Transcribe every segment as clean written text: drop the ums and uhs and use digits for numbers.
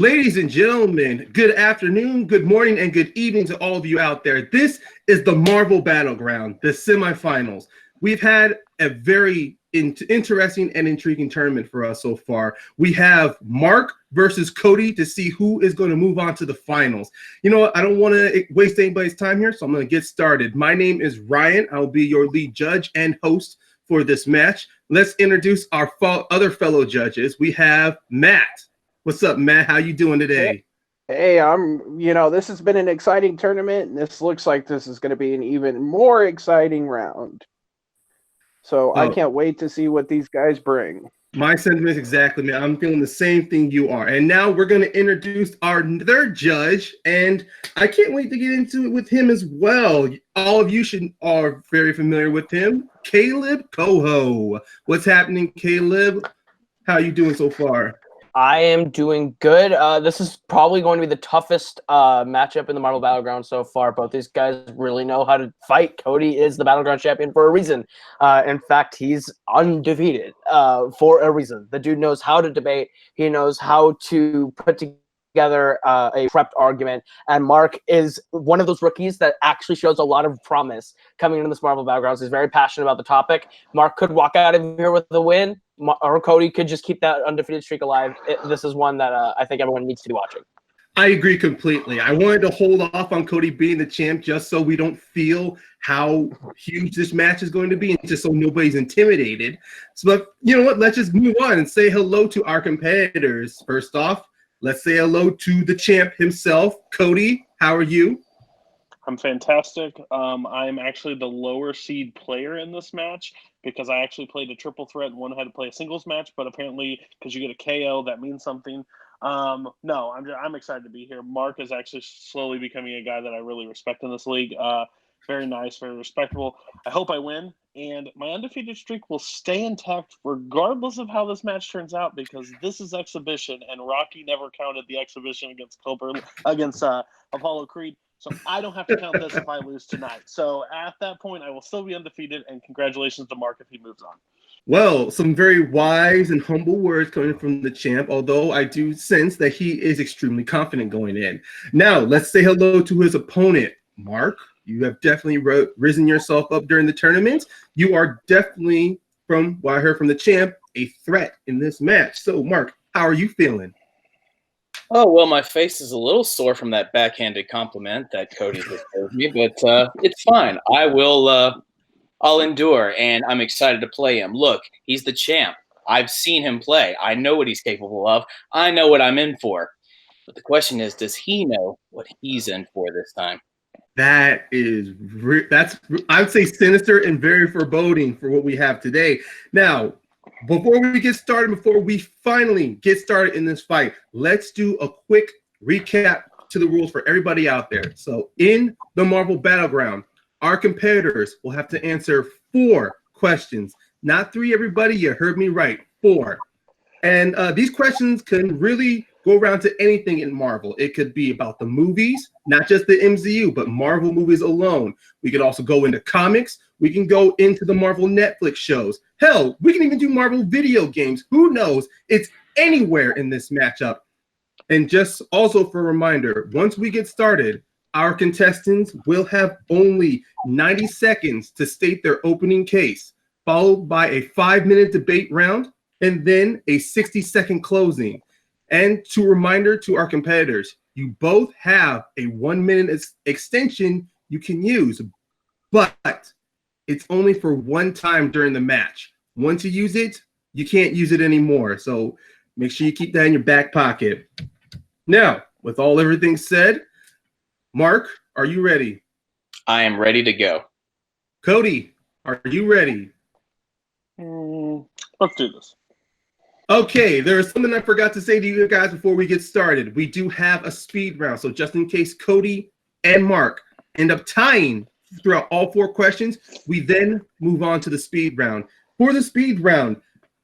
Ladies and gentlemen, good afternoon, good morning, and good evening to all of you out there. This is the Marvel Battleground, the semifinals. We've had a very interesting and intriguing tournament for us so far. We have Mark versus Cody to see who is going to move on to the finals. You know what? I don't want to waste anybody's time here, so I'm going to get started. My name is Ryan. I'll be your lead judge and host for this match. Let's introduce our other fellow judges. We have Matt. What's up, Matt? How you doing today? Hey, this has been an exciting tournament, and this looks like this is going to be an even more exciting round. So I can't wait to see what these guys bring. My sentiments exactly, man. I'm feeling the same thing you are. And now we're going to introduce our third judge, and I can't wait to get into it with him as well. All of you are very familiar with him, Caleb Coho. What's happening, Caleb? How are you doing so far? I am doing good. This is probably going to be the toughest matchup in the Marvel Battleground so far. Both these guys really know how to fight. Cody is the Battleground champion for a reason. In fact, he's undefeated for a reason. The dude knows how to debate. He knows how to put together a prepped argument. And Mark is one of those rookies that actually shows a lot of promise coming into this Marvel Battlegrounds. He's very passionate about the topic. Mark could walk out of here with the win, or Cody could just keep that undefeated streak alive. This is one that I think everyone needs to be watching. I agree completely. I wanted to hold off on Cody being the champ just so we don't feel how huge this match is going to be and just so nobody's intimidated. So, but you know what? Let's just move on and say hello to our competitors. First off, let's say hello to the champ himself. Cody, how are you? I'm fantastic. I'm actually the lower seed player in this match because I actually played a triple threat and one had to play a singles match, but apparently because you get a KO, that means something. No, I'm excited to be here. Mark is actually slowly becoming a guy that I really respect in this league. Very nice, very respectable. I hope I win, and my undefeated streak will stay intact regardless of how this match turns out because this is exhibition, and Rocky never counted the exhibition against Apollo Creed. So I don't have to count this if I lose tonight. So at that point, I will still be undefeated, and congratulations to Mark if he moves on. Well, some very wise and humble words coming from the champ, although I do sense that he is extremely confident going in. Now, let's say hello to his opponent, Mark. You have definitely risen yourself up during the tournament. You are definitely, from what I heard from the champ, a threat in this match. So, Mark, how are you feeling? Oh, well, my face is a little sore from that backhanded compliment that Cody just gave me, but it's fine. I'll endure, and I'm excited to play him. Look, he's the champ. I've seen him play. I know what he's capable of. I know what I'm in for. But the question is, does he know what he's in for this time? That's I would say sinister and very foreboding for what we have today. Now, before we finally get started in this fight, let's do a quick recap to the rules for everybody out there. So in the Marvel Battleground, our competitors will have to answer 4 questions. Not 3, everybody. You heard me right. 4. And these questions can really go around to anything in Marvel. It could be about the movies, not just the MCU, but Marvel movies alone. We could also go into comics. We can go into the Marvel Netflix shows. Hell, we can even do Marvel video games. Who knows? It's anywhere in this matchup. And just also for a reminder, once we get started, our contestants will have only 90 seconds to state their opening case, followed by a 5-minute debate round, and then a 60-second closing. And to reminder to our competitors, you both have a 1-minute extension you can use, but it's only for one time during the match. Once you use it, you can't use it anymore. So make sure you keep that in your back pocket. Now, with everything said, Mark, are you ready? I am ready to go. Cody, are you ready? Let's do this. Okay, there's something I forgot to say to you guys before we get started. We do have a speed round. So just in case Cody and Mark end up tying throughout all 4 questions, we then move on to the speed round. For the speed round,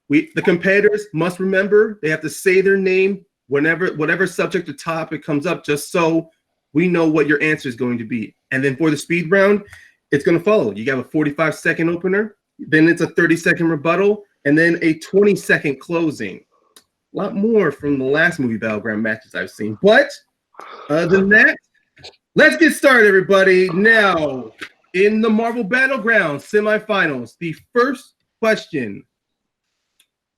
the competitors must remember they have to say their name whatever subject or topic comes up, just so we know what your answer is going to be. And then for the speed round, it's going to follow. You have a 45-second opener, then it's a 30-second rebuttal, and then a 20-second closing. lot more from the last movie Battleground matches I've seen. But other than that, let's get started, everybody. Now, in the Marvel Battleground semifinals, the first question.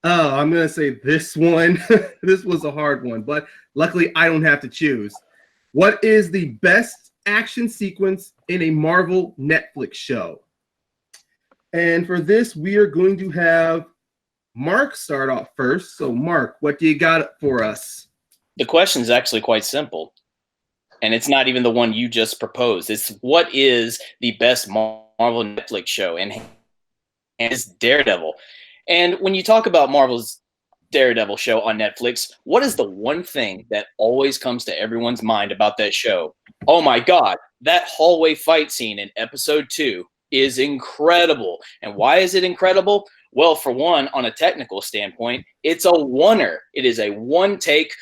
I'm going to say this one. This was a hard one, but luckily I don't have to choose. What is the best action sequence in a Marvel Netflix show? And for this, we are going to have Mark start off first. So, Mark, what do you got for us? The question is actually quite simple, and it's not even the one you just proposed. It's what is the best Marvel Netflix show, and it's Daredevil. And when you talk about Marvel's Daredevil show on Netflix, what is the one thing that always comes to everyone's mind about that show? Oh my God, that hallway fight scene in episode 2 is incredible. And why is it incredible? Well, for one, on a technical standpoint, it's a oneer. It is a one take.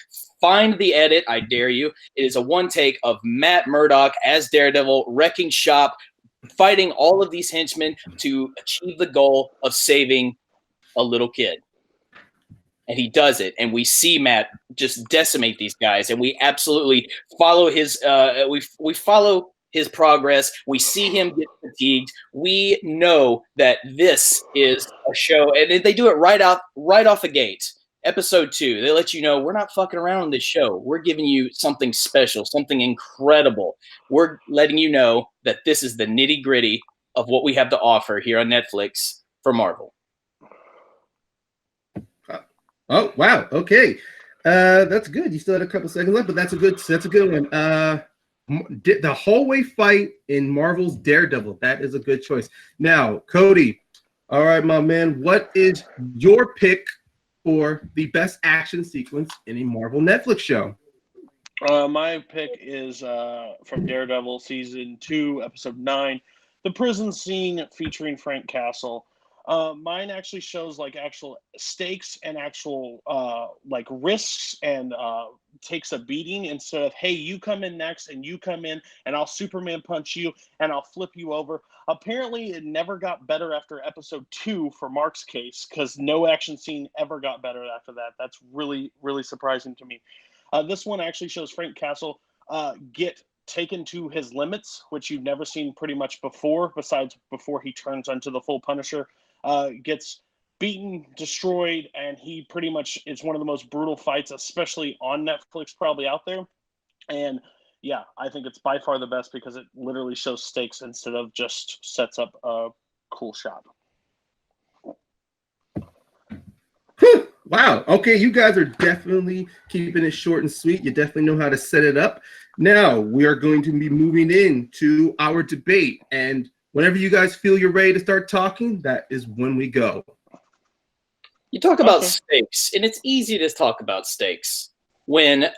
Find the edit, I dare you. It is a one take of Matt Murdock as Daredevil wrecking shop, fighting all of these henchmen to achieve the goal of saving a little kid. And he does it, and we see Matt just decimate these guys, and we absolutely follow his we follow his progress. We see him get fatigued. We know that this is a show, and they do it right off the gate. Episode 2, they let you know we're not fucking around on this show. We're giving you something special, something incredible. We're letting you know that this is the nitty-gritty of what we have to offer here on Netflix for Marvel. Oh, wow. Okay. That's good. You still had a couple seconds left, but that's a good one. The hallway fight in Marvel's Daredevil. That is a good choice. Now, Cody. All right, my man. What is your pick for the best action sequence in a Marvel Netflix show? My pick is from Daredevil season 2, episode 9, the prison scene featuring Frank Castle. Mine actually shows like actual stakes and actual like risks, and takes a beating instead of, hey, you come in next and you come in and I'll Superman punch you and I'll flip you over. Apparently it never got better after episode 2 for Mark's case, because no action scene ever got better after that. That's really, really surprising to me. This one actually shows Frank Castle get taken to his limits, which you've never seen pretty much before, besides before he turns into the full Punisher. Gets beaten, destroyed, and he pretty much is one of the most brutal fights, especially on Netflix, probably out there. And yeah, I think it's by far the best because it literally shows stakes instead of just sets up a cool shot. Wow. Okay, you guys are definitely keeping it short and sweet. You definitely know how to set it up. Now we are going to be moving into our debate, and whenever you guys feel you're ready to start talking, that is when we go. You talk about stakes, and it's easy to talk about stakes when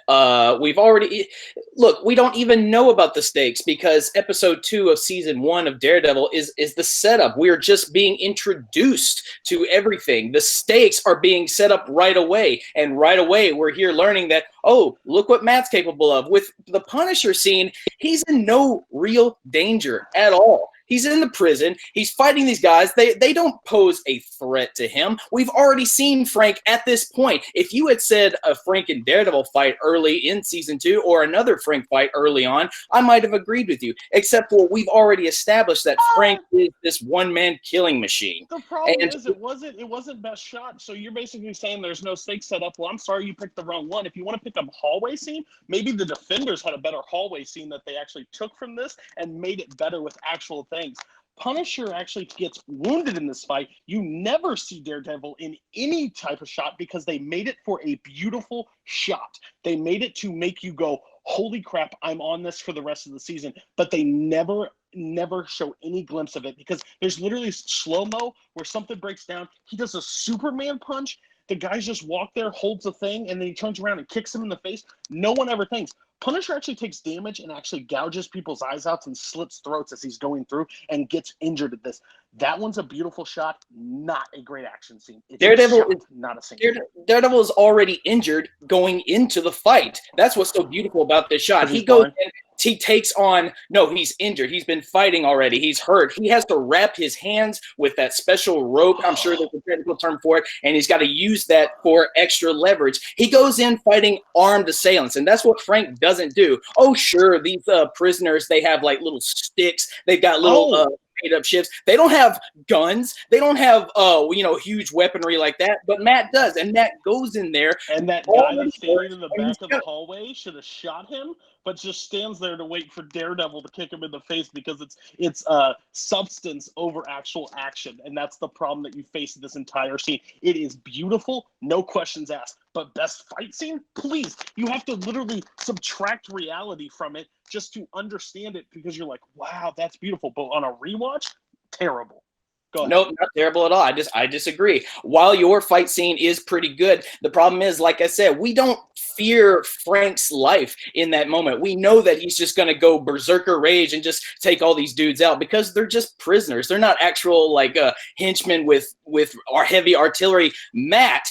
we've already – look, we don't even know about the stakes because episode 2 of season 1 of Daredevil is the setup. We are just being introduced to everything. The stakes are being set up right away, and right away we're here learning that, oh, look what Matt's capable of. With the Punisher scene, he's in no real danger at all. He's in the prison. He's fighting these guys. They don't pose a threat to him. We've already seen Frank at this point. If you had said a Frank and Daredevil fight early in season 2 or another Frank fight early on, I might have agreed with you, except for we've already established that Frank is this one-man killing machine. The problem is it wasn't best shot. So you're basically saying there's no stakes set up. Well, I'm sorry you picked the wrong one. If you want to pick a hallway scene, maybe the Defenders had a better hallway scene that they actually took from this and made it better with actual things. Punisher actually gets wounded in this fight. You never see Daredevil in any type of shot because they made it for a beautiful shot. They made it to make you go, holy crap, I'm on this for the rest of the season. But they never show any glimpse of it because there's literally slow-mo where something breaks down. He does a Superman punch. The guy just walks there, holds the thing, and then he turns around and kicks him in the face. No one ever thinks. Punisher actually takes damage and actually gouges people's eyes out and slits throats as he's going through and gets injured at this. That one's a beautiful shot, not a great action scene. It's Daredevil is not a scene. Daredevil is already injured going into the fight. That's what's so beautiful about this shot. He goes in he takes on, no, he's injured. He's been fighting already. He's hurt. He has to wrap his hands with that special rope. I'm sure there's a technical term for it. And he's got to use that for extra leverage. He goes in fighting armed assailants. And that's what Frank doesn't do. Oh, sure. These prisoners, they have like little sticks. They've got little made up ships. They don't have guns. They don't have, huge weaponry like that. But Matt does. And Matt goes in there. And that guy that's standing in the back of the hallway should have shot him, but just stands there to wait for Daredevil to kick him in the face because it's substance over actual action. And that's the problem that you face in this entire scene. It is beautiful, no questions asked. But best fight scene? Please, you have to literally subtract reality from it just to understand it because you're like, wow, that's beautiful. But on a rewatch, terrible. Go ahead. No, not terrible at all. I disagree. While your fight scene is pretty good, the problem is, like I said, we don't fear Frank's life in that moment. We know that he's just going to go berserker rage and just take all these dudes out because they're just prisoners. They're not actual henchmen with our heavy artillery. Matt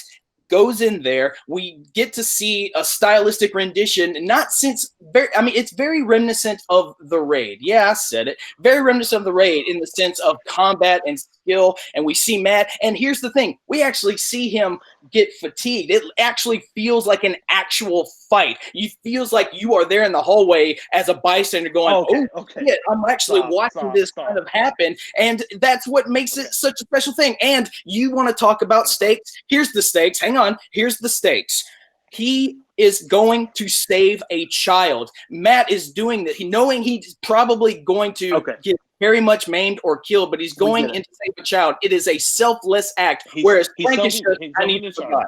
goes in there. We get to see a stylistic rendition, it's very reminiscent of The Raid. Yeah, I said it. Very reminiscent of The Raid in the sense of combat and skill. And we see Matt. And here's the thing. We actually see him get fatigued. It actually feels like an actual fight. It feels like you are there in the hallway as a bystander going, okay. Shit, I'm actually watching this kind of happen. And that's what makes it such a special thing. And you want to talk about stakes? Here's the stakes. Hang on. Here's the stakes. He is going to save a child. Matt is doing that, knowing he's probably going to get very much maimed or killed, but he's going in to save a child. It is a selfless act, whereas Frank is just, I need to survive.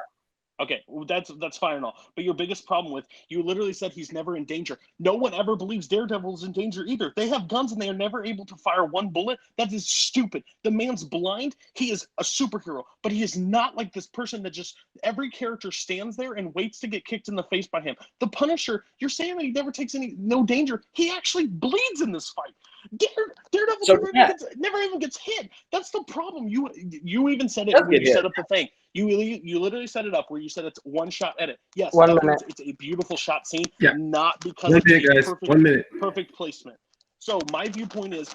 Okay, well, that's fine and all. But your biggest problem with, you literally said he's never in danger. No one ever believes Daredevil's in danger either. They have guns and they are never able to fire one bullet. That is stupid. The man's blind. He is a superhero, but he is not like this person that just, every character stands there and waits to get kicked in the face by him. The Punisher, you're saying that he never takes no danger. He actually bleeds in this fight. Daredevil never even gets hit. That's the problem. You even said it when you set up the thing. You literally set it up where you said it's one shot edit. Yes, it's a beautiful shot scene, not because perfect placement. So my viewpoint is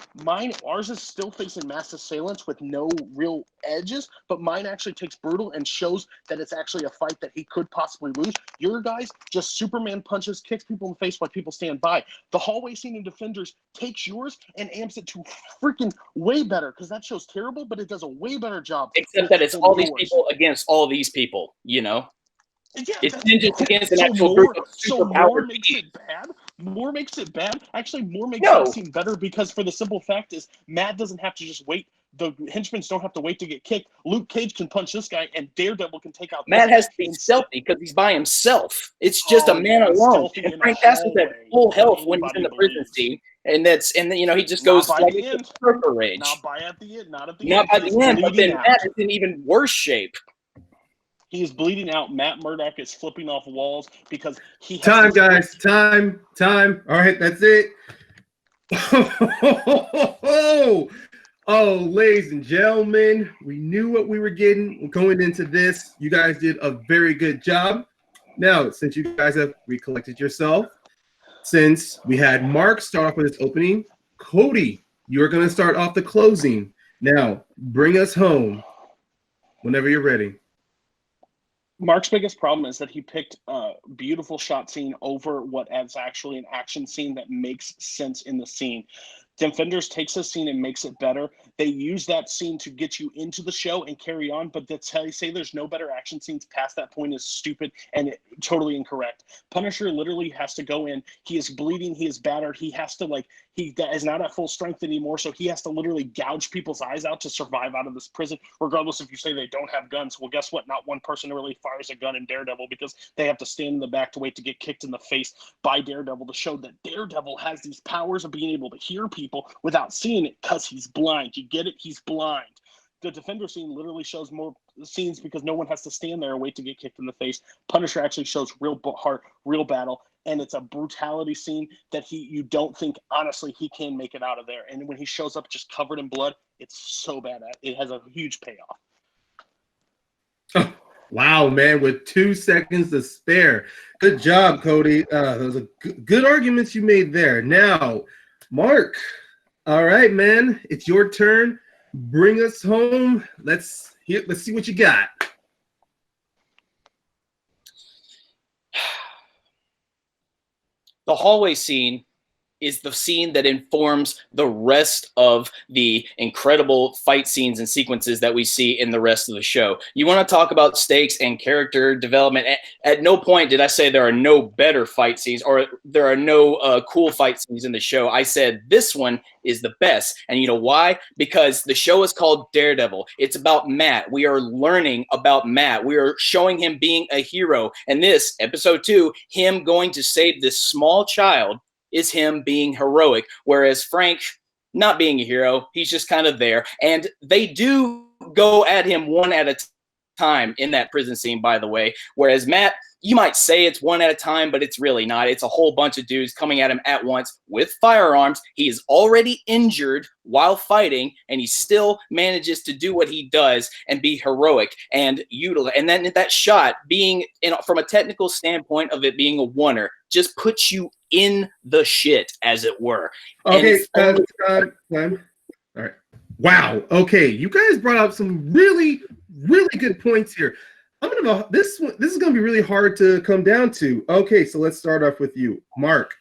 ours is still facing mass assailants with no real edges, but mine actually takes brutal and shows that it's actually a fight that he could possibly lose. Your guys just Superman punches, kicks people in the face while people stand by. The hallway scene in Defenders takes yours and amps it to freaking way better because that show's terrible, but it does a way better job. Except that it's all these people against all these people, Yeah, it's ninjas against an actual group of superpowered More makes it bad. Actually, more makes it seem better because for the simple fact is Matt doesn't have to just wait. The henchmen don't have to wait to get kicked. Luke Cage can punch this guy, and Daredevil can take out. Matt has to be stealthy because he's by himself. It's just a man alone. And Frank Castle at full health when he's in the prison scene, and he just goes like a surfer rage. Not by the end. But then Matt is in even worse shape. He is bleeding out. Matt Murdock is flipping off walls because he has Time. All right, that's it. Oh, ladies and gentlemen, we knew what we were getting going into this. You guys did a very good job. Now, since you guys have recollected yourself, since we had Mark start off with his opening, Cody, you're going to start off the closing. Now, bring us home whenever you're ready. Mark's biggest problem is that he picked a beautiful shot scene over what is actually an action scene that makes sense in the scene. Defenders takes a scene and makes it better. They use that scene to get you into the show and carry on, but to say there's no better action scenes past that point is stupid and totally incorrect. Punisher literally has to go in. He is bleeding. He is battered. He has to he is not at full strength anymore, so he has to literally gouge people's eyes out to survive out of this prison, regardless if you say they don't have guns. Well, guess what? Not one person really fires a gun in Daredevil because they have to stand in the back to wait to get kicked in the face by Daredevil to show that Daredevil has these powers of being able to hear people without seeing it because he's blind. You get it? He's blind. The Defender scene literally shows more scenes because no one has to stand there and wait to get kicked in the face. Punisher actually shows real heart, real battle, and it's a brutality scene that you don't think, honestly, he can make it out of there. And when he shows up just covered in blood, it's so bad. It has a huge payoff. Wow, man, with 2 seconds to spare. Good job, Cody. Those are good arguments you made there. Now, Mark, all right, man, it's your turn. Bring us home. Let's see what you got. The hallway scene is the scene that informs the rest of the incredible fight scenes and sequences that we see in the rest of the show. You want to talk about stakes and character development. At no point did I say there are no better fight scenes or there are no cool fight scenes in the show. I said this one is the best. And you know why? Because the show is called Daredevil. It's about Matt. We are learning about Matt. We are showing him being a hero. And this, episode 2, him going to save this small child is him being heroic, whereas Frank not being a hero, he's just kind of there. And they do go at him one at a time in that prison scene, by the way, whereas Matt, you might say it's one at a time, but it's really not. It's a whole bunch of dudes coming at him at once with firearms. He is already injured while fighting, and he still manages to do what he does and be heroic and utilize. And then that shot being, from a technical standpoint of it being a oneer, just puts you in the shit, as it were. Okay, time. All right. Wow. Okay, you guys brought up some really good points here. This is gonna be really hard to come down to. Okay, so let's start off with you, Mark.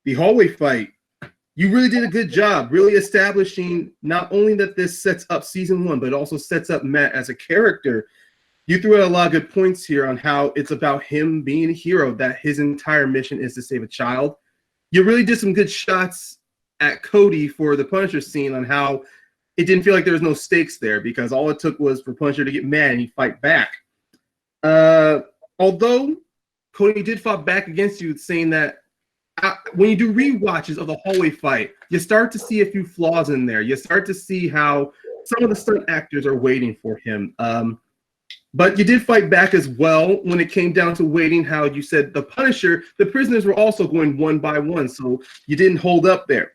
The hallway fight. You really did a good job, really establishing not only that this sets up season 1, but it also sets up Matt as a character. You threw out a lot of good points here on how it's about him being a hero, that his entire mission is to save a child. You really did some good shots at Cody for the Punisher scene on how it didn't feel like there was no stakes there because all it took was for Punisher to get mad and he'd fight back. Although Cody did fight back against you, saying that when you do rewatches of the hallway fight, you start to see a few flaws in there. You start to see how some of the stunt actors are waiting for him. But you did fight back as well when it came down to waiting, how you said the Punisher, the prisoners were also going one by one, so you didn't hold up there.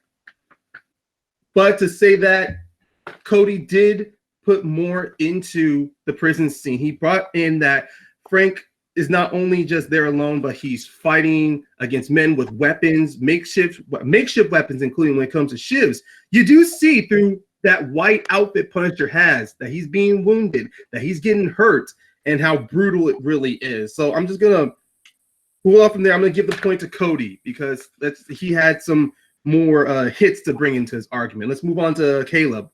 But to say that Cody did put more into the prison scene. He brought in that Frank is not only just there alone, but he's fighting against men with weapons, makeshift weapons, including when it comes to shivs. You do see through that white outfit Punisher has that he's being wounded, that he's getting hurt, and how brutal it really is. So I'm just gonna pull off from there. I'm gonna give the point to Cody because he had some more hits to bring into his argument. Let's move on to Caleb.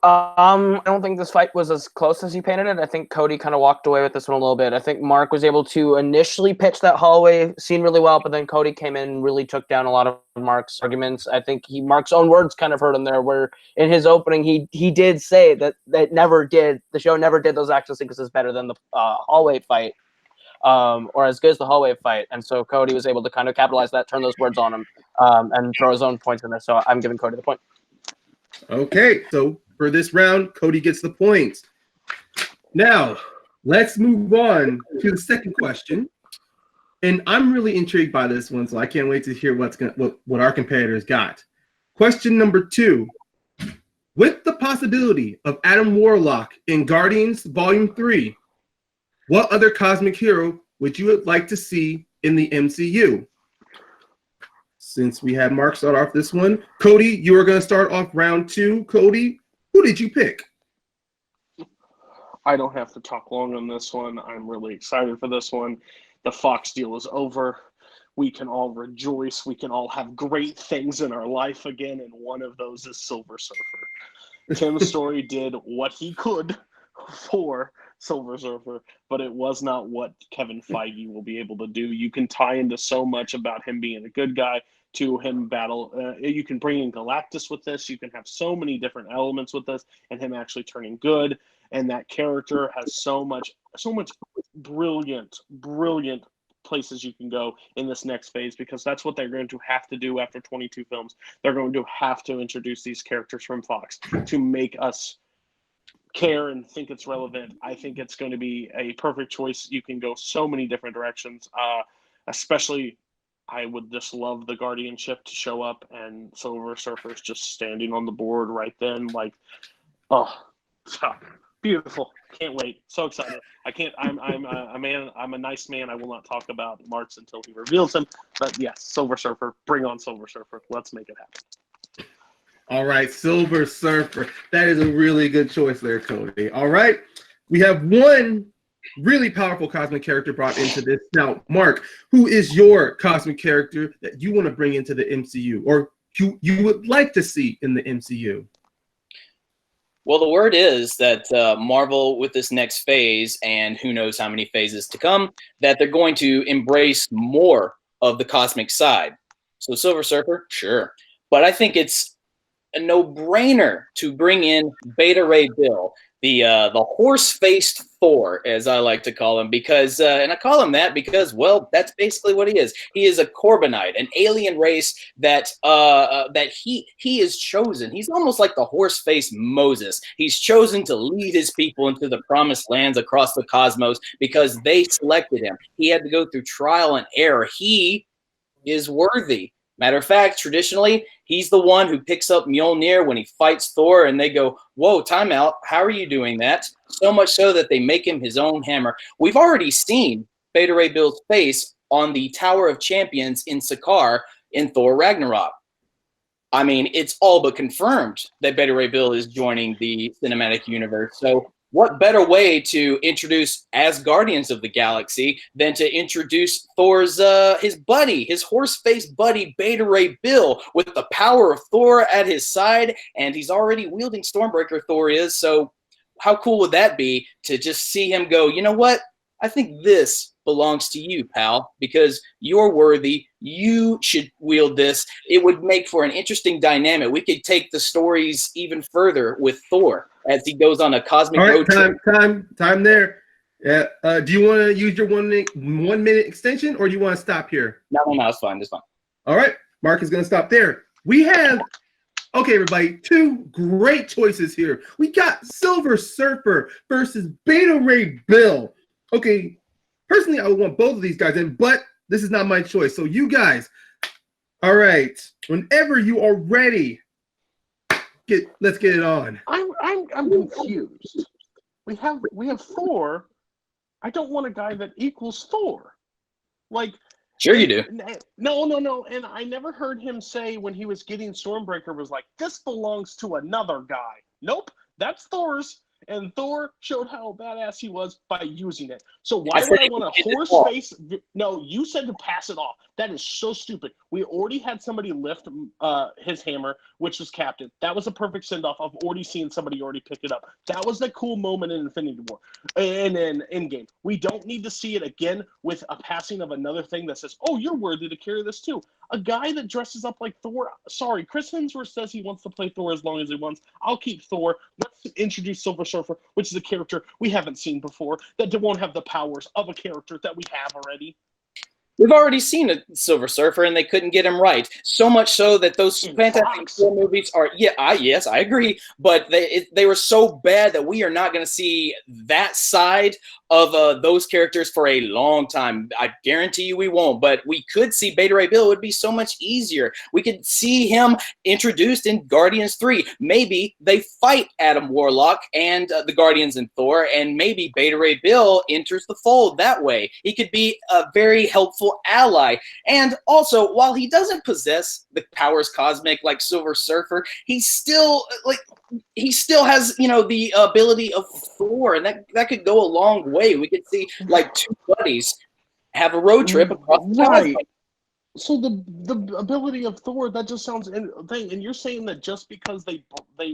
I don't think this fight was as close as you painted it. I think Cody kind of walked away with this one a little bit. I think Mark was able to initially pitch that hallway scene really well, but then Cody came in and really took down a lot of Mark's arguments. I think Mark's own words kind of hurt him there, where in his opening he did say that the show never did those action sequences better than the hallway fight, or as good as the hallway fight. And so Cody was able to kind of capitalize that, turn those words on him, and throw his own points in there. So I'm giving Cody the point. Okay, so for this round, Cody gets the points. Now, let's move on to the second question. And I'm really intrigued by this one, so I can't wait to hear what our competitors got. Question number 2. With the possibility of Adam Warlock in Guardians Volume 3, what other cosmic hero would you like to see in the MCU? Since we had Mark start off this one, Cody, you are going to start off round 2. Cody, who did you pick? I don't have to talk long on this one. I'm really excited for this one. The Fox deal is over. We can all rejoice. We can all have great things in our life again, and one of those is Silver Surfer. Tim Story did what he could for Silver Surfer, but it was not what Kevin Feige will be able to do. You can tie into so much about him being a good guy to him battle. You can bring in Galactus with this. You can have so many different elements with this, and him actually turning good. And that character has so much brilliant places you can go in this next phase, because that's what they're going to have to do after 22 films. They're going to have to introduce these characters from Fox to make us care and think it's relevant. I think it's going to be a perfect choice. You can go so many different directions, especially I would just love the Guardianship to show up and Silver Surfer's just standing on the board right then. Like, oh, Beautiful. Can't wait. So excited. I can't. I'm a man. I'm a nice man. I will not talk about Marks until he reveals him. But yes, Silver Surfer. Bring on Silver Surfer. Let's make it happen. All right, Silver Surfer. That is a really good choice there, Cody. All right, we have one really powerful cosmic character brought into this. Now, Mark, who is your cosmic character that you want to bring into the MCU, or you would like to see in the MCU? Well, the word is that Marvel, with this next phase, and who knows how many phases to come, that they're going to embrace more of the cosmic side. So Silver Surfer, sure. But I think it's a no-brainer to bring in Beta Ray Bill, the horse-faced Thor, as I like to call him, because and I call him that because, well, that's basically what he is. He is a Corbinite, an alien race that that he is chosen. He's almost like the horse-faced Moses. He's chosen to lead his people into the promised lands across the cosmos because they selected him. He had to go through trial and error. He is worthy. Matter of fact, traditionally, he's the one who picks up Mjolnir when he fights Thor, and they go, whoa, time out. How are you doing that? So much so that they make him his own hammer. We've already seen Beta Ray Bill's face on the Tower of Champions in Sakaar in Thor Ragnarok. I mean, it's all but confirmed that Beta Ray Bill is joining the cinematic universe. So what better way to introduce Asgardians of the Galaxy than to introduce Thor's his buddy, his horse-faced buddy, Beta Ray Bill, with the power of Thor at his side, and he's already wielding Stormbreaker, Thor is, so how cool would that be to just see him go, you know what? I think this belongs to you, pal, because you're worthy. You should wield this. It would make for an interesting dynamic. We could take the stories even further with Thor as he goes on a cosmic road trip. Time there. Yeah. Do you want to use your 1 minute extension, or do you want to stop here? No, it's fine. It's fine. All right. Mark is going to stop there. We have, okay, everybody, two great choices here. We got Silver Surfer versus Beta Ray Bill. Okay, personally, I would want both of these guys in, but this is not my choice. So you guys, all right, whenever you are ready, let's get it on. I'm confused. We have Thor. I don't want a guy that equals Thor. Like, sure you do. No. And I never heard him say when he was getting Stormbreaker was like, this belongs to another guy. Nope, that's Thor's. And Thor showed how badass he was by using it. So why would I want a horse face? No, you said to pass it off. That is so stupid. We already had somebody lift his hammer, which was Captain. That was a perfect send-off. I've already seen somebody already pick it up. That was the cool moment in Infinity War. And then Endgame. We don't need to see it again with a passing of another thing that says, oh, you're worthy to carry this too. A guy that dresses up like Thor. Sorry, Chris Hemsworth says he wants to play Thor as long as he wants. I'll keep Thor. Let's introduce Silver Surfer, which is a character we haven't seen before, that won't have the powers of a character that we have already. We've already seen a Silver Surfer, and they couldn't get him right. So much so that those Fantastic Four movies are, yes, I agree, but they were so bad that we are not going to see that side of those characters for a long time. I guarantee you we won't, but we could see Beta Ray Bill. It would be so much easier. We could see him introduced in Guardians 3. Maybe they fight Adam Warlock and the Guardians and Thor, and maybe Beta Ray Bill enters the fold that way. He could be a very helpful ally. And also, while he doesn't possess the powers cosmic like Silver Surfer, he still has, the ability of Thor, and that could go a long way. We could see like two buddies have a road trip across the right. cosmos. So the ability of Thor, that just sounds thing. And you're saying that just because we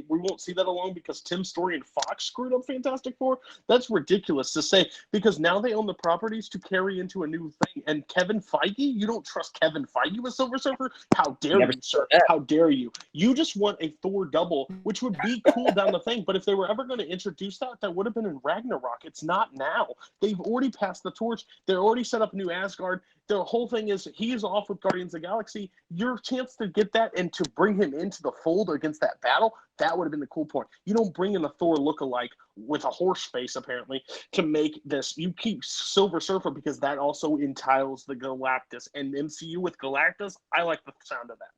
won't see that along because Tim Story and Fox screwed up Fantastic Four? That's ridiculous to say, because now they own the properties to carry into a new thing. And Kevin Feige, you don't trust Kevin Feige with Silver Surfer? How dare you, sir? How dare you? You just want a Thor double, which would be cool down the thing. But if they were ever going to introduce that would have been in Ragnarok. It's not now. They've already passed the torch. They're already set up New Asgard. The whole thing is he is off with Guardians of the Galaxy. Your chance to get that and to bring him into the fold against that battle, that would have been the cool point. You don't bring in a Thor lookalike with a horse face, apparently, to make this. You keep Silver Surfer because that also entiles the Galactus. And MCU with Galactus, I like the sound of that.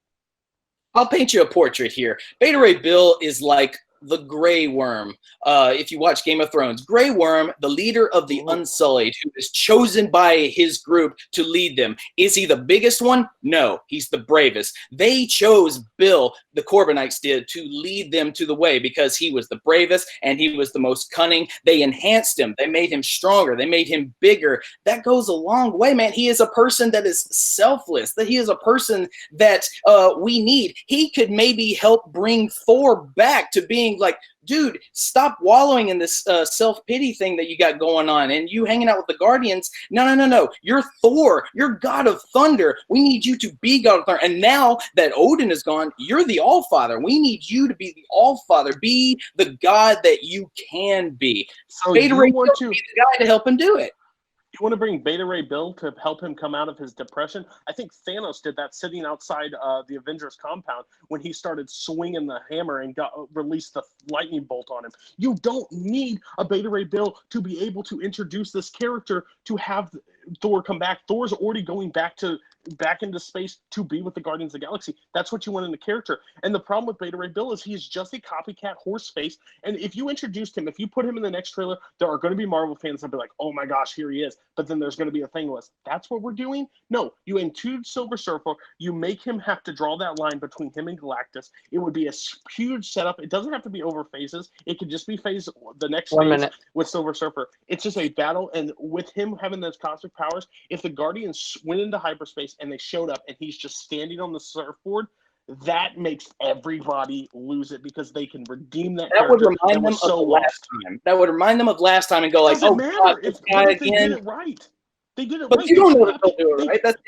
I'll paint you a portrait here. Beta Ray Bill is like the Grey Worm. If you watch Game of Thrones, Grey Worm, the leader of the Unsullied, who is chosen by his group to lead them. Is he the biggest one? No, he's the bravest. They chose Bill, the Corbinites did, to lead them to the way because he was the bravest and he was the most cunning. They enhanced him. They made him stronger. They made him bigger. That goes a long way, man. He is a person that is selfless, that he is a person that we need. He could maybe help bring Thor back to being like, dude, stop wallowing in this self-pity thing that you got going on and you hanging out with the Guardians. No. You're Thor. You're God of Thunder. We need you to be God of Thunder. And now that Odin is gone, you're the All-Father. We need you to be the All-Father. Be the God that you can be. So Beta you Ray want Bill to be the guy to help him do it. You want to bring Beta Ray Bill to help him come out of his depression? I think Thanos did that sitting outside the Avengers compound when he started swinging the hammer and released the lightning bolt on him. You don't need a Beta Ray Bill to be able to introduce this character to have Thor come back. Thor's already going back into space to be with the Guardians of the Galaxy. That's what you want in the character. And the problem with Beta Ray Bill is he's just a copycat horse face. And if you introduced him, if you put him in the next trailer, there are going to be Marvel fans that'll be like, oh my gosh, here he is. But then there's going to be a thing list. That's what we're doing? No, you include Silver Surfer. You make him have to draw that line between him and Galactus. It would be a huge setup. It doesn't have to be over phases. It could just be the next phase with Silver Surfer. It's just a battle. And with him having those cosmic powers, if the Guardians went into hyperspace and they showed up and he's just standing on the surfboard, that makes everybody lose it because they can redeem that. That would remind them of last time. That would remind them of last time and go like, "Oh God, this guy again." They did it right. They did it but right. You don't know if they'll do it right. That's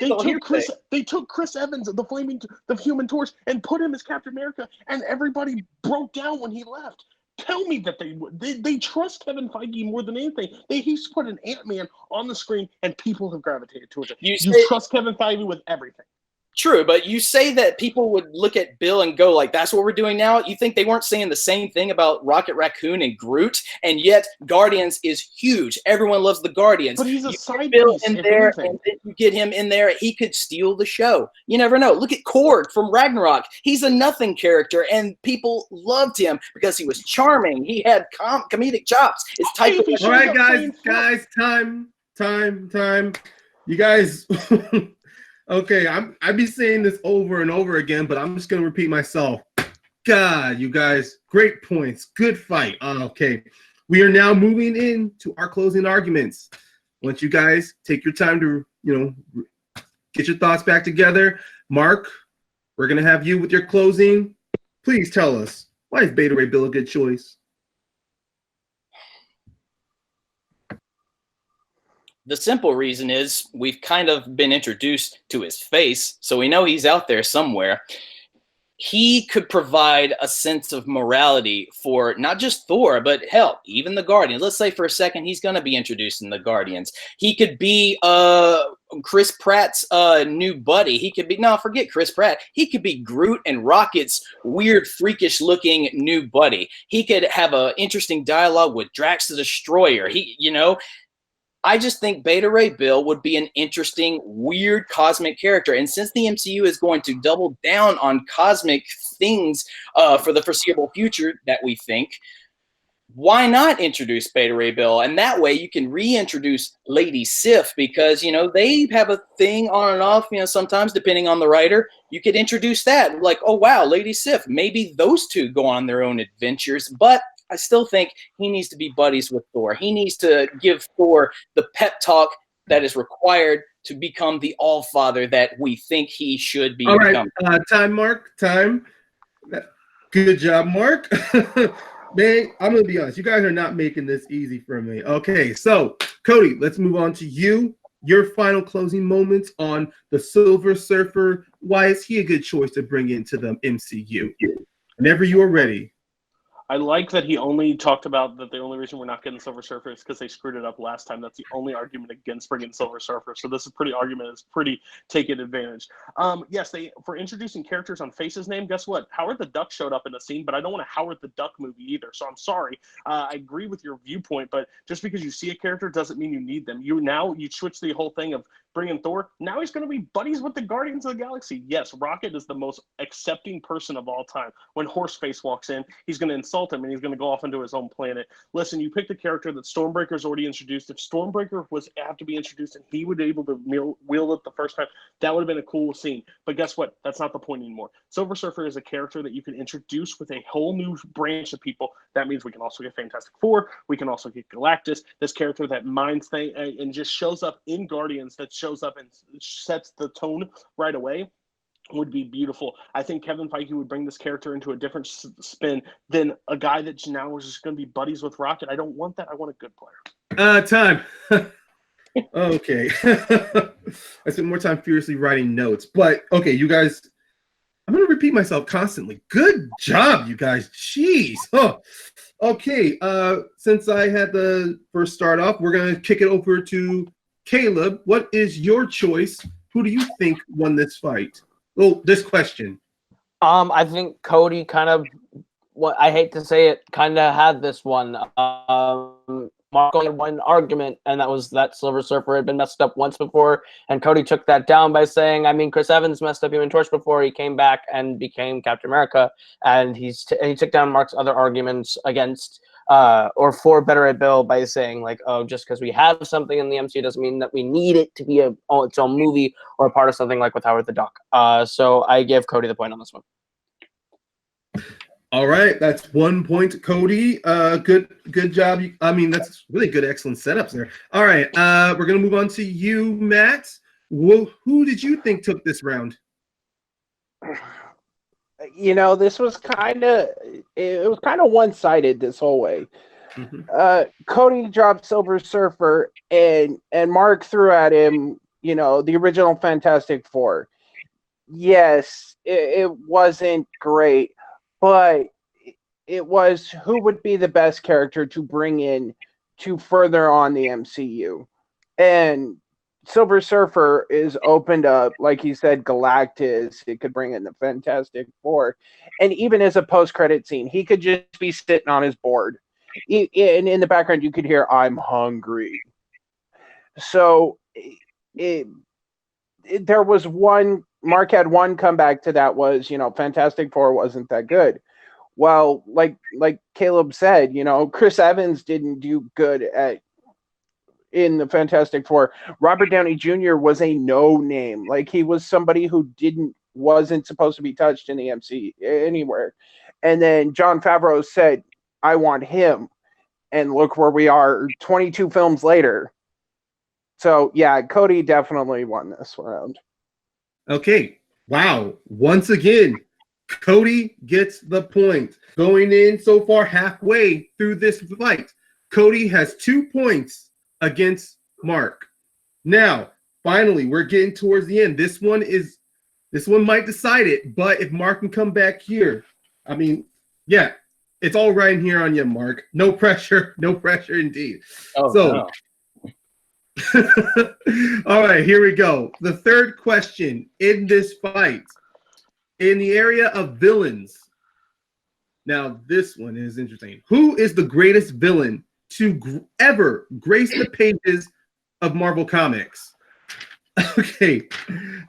they took Chris Evans, the Human Torch, and put him as Captain America, and everybody broke down when he left. Tell me that they trust Kevin Feige more than anything. He's put an Ant-Man on the screen, and people have gravitated towards it. You trust Kevin Feige with everything. True, but you say that people would look at Bill and go like, that's what we're doing now? You think they weren't saying the same thing about Rocket Raccoon and Groot? And yet Guardians is huge. Everyone loves the Guardians. But he's a side Bill piece, in there, and then you get him in there, he could steal the show. You never know. Look at Korg from Ragnarok. He's a nothing character, and people loved him because he was charming. He had comedic chops. It's type of all right, guys, time. You guys... Okay, I'd be saying this over and over again, but I'm just going to repeat myself. God, you guys, great points. Good fight. Okay, we are now moving into our closing arguments. Once you guys take your time to, get your thoughts back together. Mark, we're going to have you with your closing. Please tell us, why is Beta Ray Bill a good choice? The simple reason is we've kind of been introduced to his face, so we know he's out there somewhere. He could provide a sense of morality for not just Thor, but hell, even the Guardians. Let's say for a second he's going to be introduced in the Guardians. He could be Chris Pratt's new buddy. He could be, no, forget Chris Pratt. He could be Groot and Rocket's weird, freakish-looking new buddy. He could have an interesting dialogue with Drax the Destroyer. I just think Beta Ray Bill would be an interesting, weird cosmic character. And since the MCU is going to double down on cosmic things for the foreseeable future that we think, why not introduce Beta Ray Bill? And that way you can reintroduce Lady Sif because, they have a thing on and off, sometimes depending on the writer. You could introduce that like, oh, wow, Lady Sif. Maybe those two go on their own adventures, but I still think he needs to be buddies with Thor. He needs to give Thor the pep talk that is required to become the All-Father that we think he should be. All right, time, Mark, time. Good job, Mark. Man, I'm going to be honest. You guys are not making this easy for me. Okay, so, Cody, let's move on to you. Your final closing moments on the Silver Surfer. Why is he a good choice to bring into the MCU? Whenever you are ready. I like that he only talked about that the only reason we're not getting Silver Surfer is because they screwed it up last time. That's the only argument against bringing Silver Surfer. So this is pretty taking advantage. Yes, for introducing characters on Face's name, guess what? Howard the Duck showed up in the scene, but I don't want a Howard the Duck movie either. So I'm sorry. I agree with your viewpoint, but just because you see a character doesn't mean you need them. You switch the whole thing of Bring in Thor. Now he's going to be buddies with the Guardians of the Galaxy. Yes, Rocket is the most accepting person of all time. When Horseface walks in, he's going to insult him and he's going to go off into his own planet. Listen, you picked a character that Stormbreaker's already introduced. If Stormbreaker was have to be introduced and he would be able to wield it the first time, that would have been a cool scene. But guess what? That's not the point anymore. Silver Surfer is a character that you can introduce with a whole new branch of people. That means we can also get Fantastic Four. We can also get Galactus, this character that minds things and just shows up in Guardians, that shows up and sets the tone right away. Would be beautiful. I think Kevin Feige would bring this character into a different spin than a guy that now is just going to be buddies with Rocket. I don't want that. I want a good player. Time. Okay. I spent more time furiously writing notes, but okay, you guys, I'm going to repeat myself constantly. Good job, you guys. Jeez. Oh, okay. Since I had the first start off, we're going to kick it over to Caleb. What is your choice? Who do you think won this fight? Well, this question. I think Cody kind of, what I hate to say it, kind of had this one. Mark only had one argument, and that was that Silver Surfer had been messed up once before, and Cody took that down by saying, I mean, Chris Evans messed up Human Torch before. He came back and became Captain America, and he took down Mark's other arguments against or for Better at Bill by saying, like, oh, just because we have something in the MCU doesn't mean that we need it to be its own movie or a part of something like with Howard the Duck. So I give Cody the point on this one. All right, that's 1 point, Cody. Good job. I mean, that's really good, excellent setups there. All right, we're gonna move on to you, Matt. Who did you think took this round? You know, this was kind of one-sided this whole way. Mm-hmm. Cody dropped Silver Surfer, and Mark threw at him, you know, the original Fantastic Four. Yes, it wasn't great, but it was who would be the best character to bring in to further on the MCU. And Silver Surfer is opened up, like he said, Galactus. It could bring in the Fantastic Four. And even as a post-credit scene, he could just be sitting on his board. And in the background, you could hear, I'm hungry. So there was one, Mark had one comeback to that was, you know, Fantastic Four wasn't that good. Well, like Caleb said, you know, Chris Evans didn't do good in the Fantastic Four. Robert Downey Jr. was a no-name. Like, he was somebody who wasn't supposed to be touched in the MC anywhere. And then Jon Favreau said, I want him. And look where we are 22 films later. So, yeah, Cody definitely won this round. Okay. Wow. Once again, Cody gets the point. Going in so far halfway through this fight, Cody has 2 points against Mark. Now, finally, we're getting towards the end. This one might decide it, but if Mark can come back here, I mean, yeah, it's all right in here on you, Mark. No pressure indeed. Oh, so, no. All right, here we go. The third question in this fight, in the area of villains. Now, this one is interesting. Who is the greatest villain to ever grace the pages of Marvel Comics? Okay,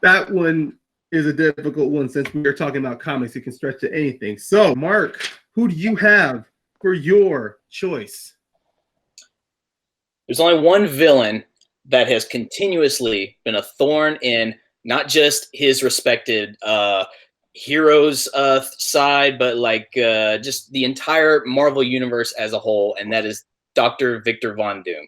that one is a difficult one since we are talking about comics. It can stretch to anything. So, Mark, who do you have for your choice? There's only one villain that has continuously been a thorn in not just his respected hero's side, but like just the entire Marvel universe as a whole, and that is Dr. Victor Von Doom,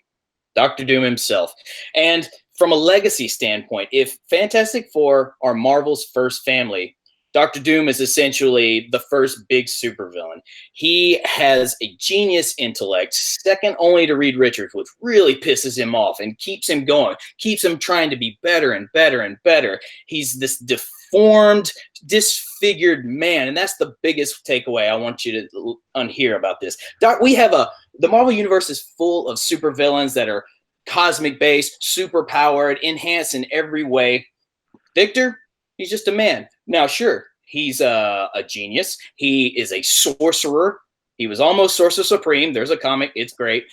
Dr. Doom himself. And from a legacy standpoint, if Fantastic Four are Marvel's first family, Dr. Doom is essentially the first big supervillain. He has a genius intellect, second only to Reed Richards, which really pisses him off and keeps him going, keeps him trying to be better and better and better. He's this deformed, disfigured man, and that's the biggest takeaway I want you to unhear about this. The Marvel Universe is full of supervillains that are cosmic-based, super-powered, enhanced in every way. Victor, he's just a man. Now, sure, he's a genius. He is a sorcerer. He was almost Sorcerer Supreme. There's a comic. It's great.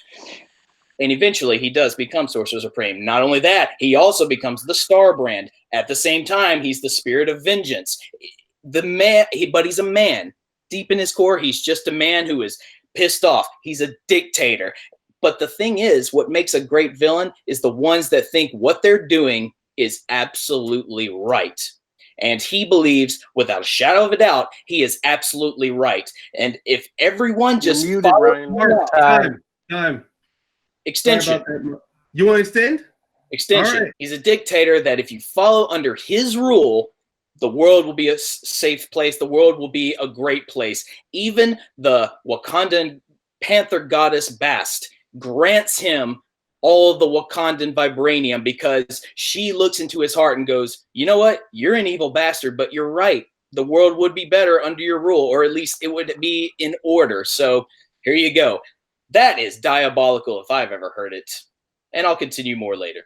And eventually he does become Sorcerer Supreme. Not only that, he also becomes the Star Brand. At the same time, he's the Spirit of Vengeance. But he's a man. Deep in his core, he's just a man who is pissed off. He's a dictator. But the thing is, what makes a great villain is the ones that think what they're doing is absolutely right. And he believes, without a shadow of a doubt, he is absolutely right. And if everyone just You're muted, Ryan. Time. Extension. You want to extend? Extension. Right. He's a dictator that if you follow under his rule, the world will be a safe place. The world will be a great place. Even the Wakandan Panther goddess Bast grants him all of the Wakandan vibranium because she looks into his heart and goes, you know what? You're an evil bastard, but you're right. The world would be better under your rule, or at least it would be in order. So here you go. That is diabolical if I've ever heard it. And I'll continue more later.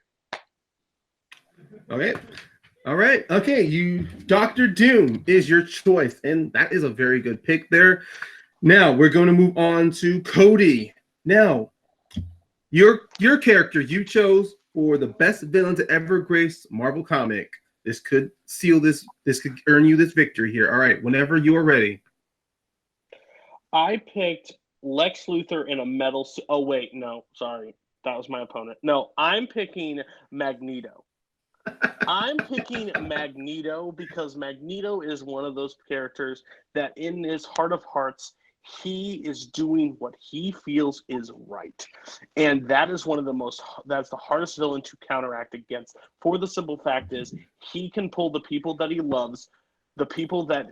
Okay. All right. Okay. Dr. Doom is your choice. And that is a very good pick there. Now we're going to move on to Cody. Now, your character you chose for the best villain to ever grace Marvel comic. This could seal this. This could earn you this victory here. All right. Whenever you are ready. I picked Lex Luthor in a metal suit. Oh, wait. No, sorry. That was my opponent. No, I'm picking Magneto. I'm picking Magneto because Magneto is one of those characters that in his heart of hearts, he is doing what he feels is right. And that is that's the hardest villain to counteract against. For the simple fact is, he can pull the people that he loves, the people that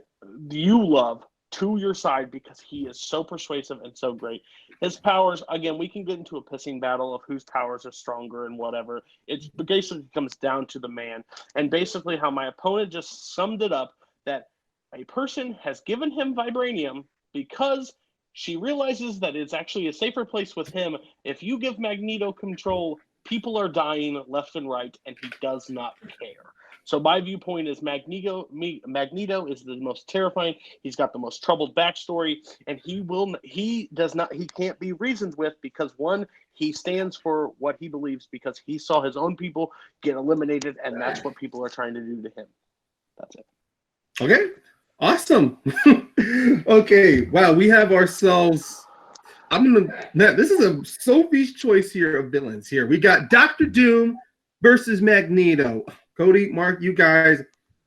you love, to your side because he is so persuasive and so great. His powers, again, we can get into a pissing battle of whose powers are stronger and whatever. It basically comes down to the man. And basically how my opponent just summed it up, that a person has given him vibranium because she realizes that it's actually a safer place with him. If you give Magneto control, people are dying left and right, and he does not care. So my viewpoint is Magneto is the most terrifying. He's got the most troubled backstory, and he can't be reasoned with because, one, he stands for what he believes because he saw his own people get eliminated, and that's what people are trying to do to him. That's it. Okay. Awesome. Okay. Wow. We have ourselves. This is a Sophie's choice here of villains here. We got Dr. Doom versus Magneto. Cody, Mark, you guys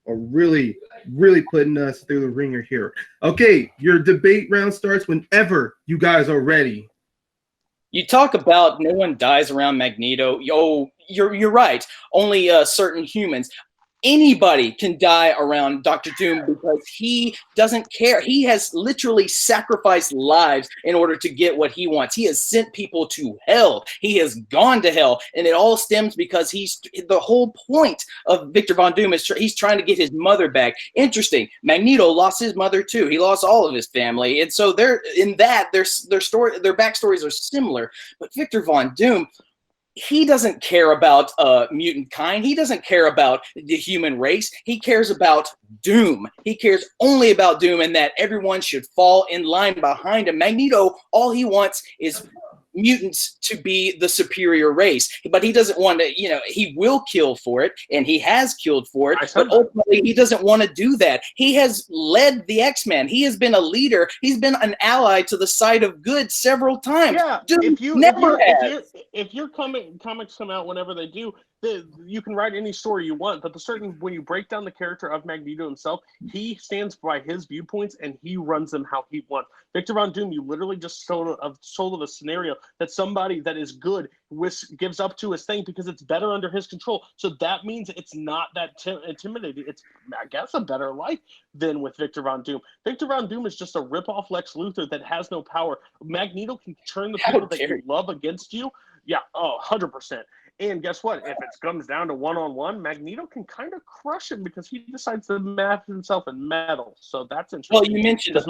are really, really putting us through the ringer here. Okay, your debate round starts whenever you guys are ready. You talk about no one dies around Magneto. You're right. Only certain humans. Anybody can die around Dr. Doom because he doesn't care. He has literally sacrificed lives in order to get what he wants. He has sent people to hell. He has gone to hell. And it all stems because the whole point of Victor Von Doom is he's trying to get his mother back. Interesting. Magneto lost his mother too. He lost all of his family. And so their backstories are similar. But Victor Von Doom, he doesn't care about mutant kind. He doesn't care about the human race. He cares about Doom. He cares only about Doom and that everyone should fall in line behind him. Magneto, all he wants is mutants to be the superior race, but he doesn't want to, he will kill for it, and he has killed for it, but ultimately he doesn't want to do that. He has led the X-Men. He has been a leader. He's been an ally to the side of good several times. Yeah, Dude, if your comics come out whenever they do, you can write any story you want, but when you break down the character of Magneto himself, he stands by his viewpoints and he runs them how he wants. Victor Von Doom, you literally just sold a scenario that somebody that is good gives up to his thing because it's better under his control. So that means it's not that intimidating. It's, I guess, a better life than with Victor Von Doom. Victor Von Doom is just a rip-off Lex Luthor that has no power. Magneto can turn the people that you love against you. Yeah, 100%. And guess what? If it comes down to one-on-one, Magneto can kind of crush him because he decides to map himself in metal. So that's interesting. Well, you mentioned the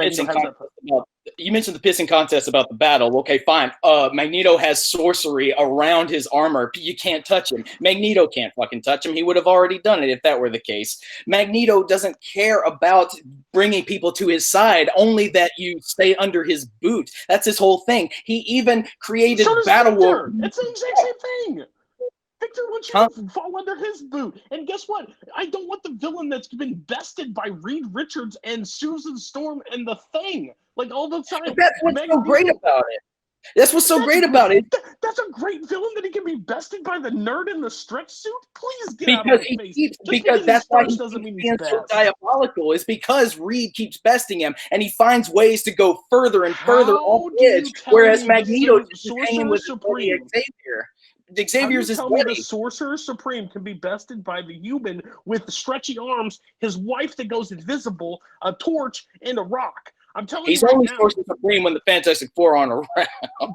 pissing contest about the battle. Okay, fine. Magneto has sorcery around his armor. You can't touch him. Magneto can't fucking touch him. He would have already done it if that were the case. Magneto doesn't care about bringing people to his side, only that you stay under his boot. That's his whole thing. He even created Battle War. It's the exact same thing. Victor wants you to fall under his boot. And guess what? I don't want the villain that's been bested by Reed Richards and Susan Storm and the Thing. Like all the time. But that's what's so great about it. That's what's so great about it. That's a great villain that he can be bested by the nerd in the stretch suit. Please get out of my face. Because that's why he's so diabolical. Is because Reed keeps besting him, and he finds ways to go further and further off the edge. Whereas Magneto just is hanging with Xavier. Xavier's is the Sorcerer Supreme can be bested by the human with the stretchy arms, his wife that goes invisible, a torch, and a rock. I'm telling he's you only Sorcerer Supreme when the Fantastic Four aren't around.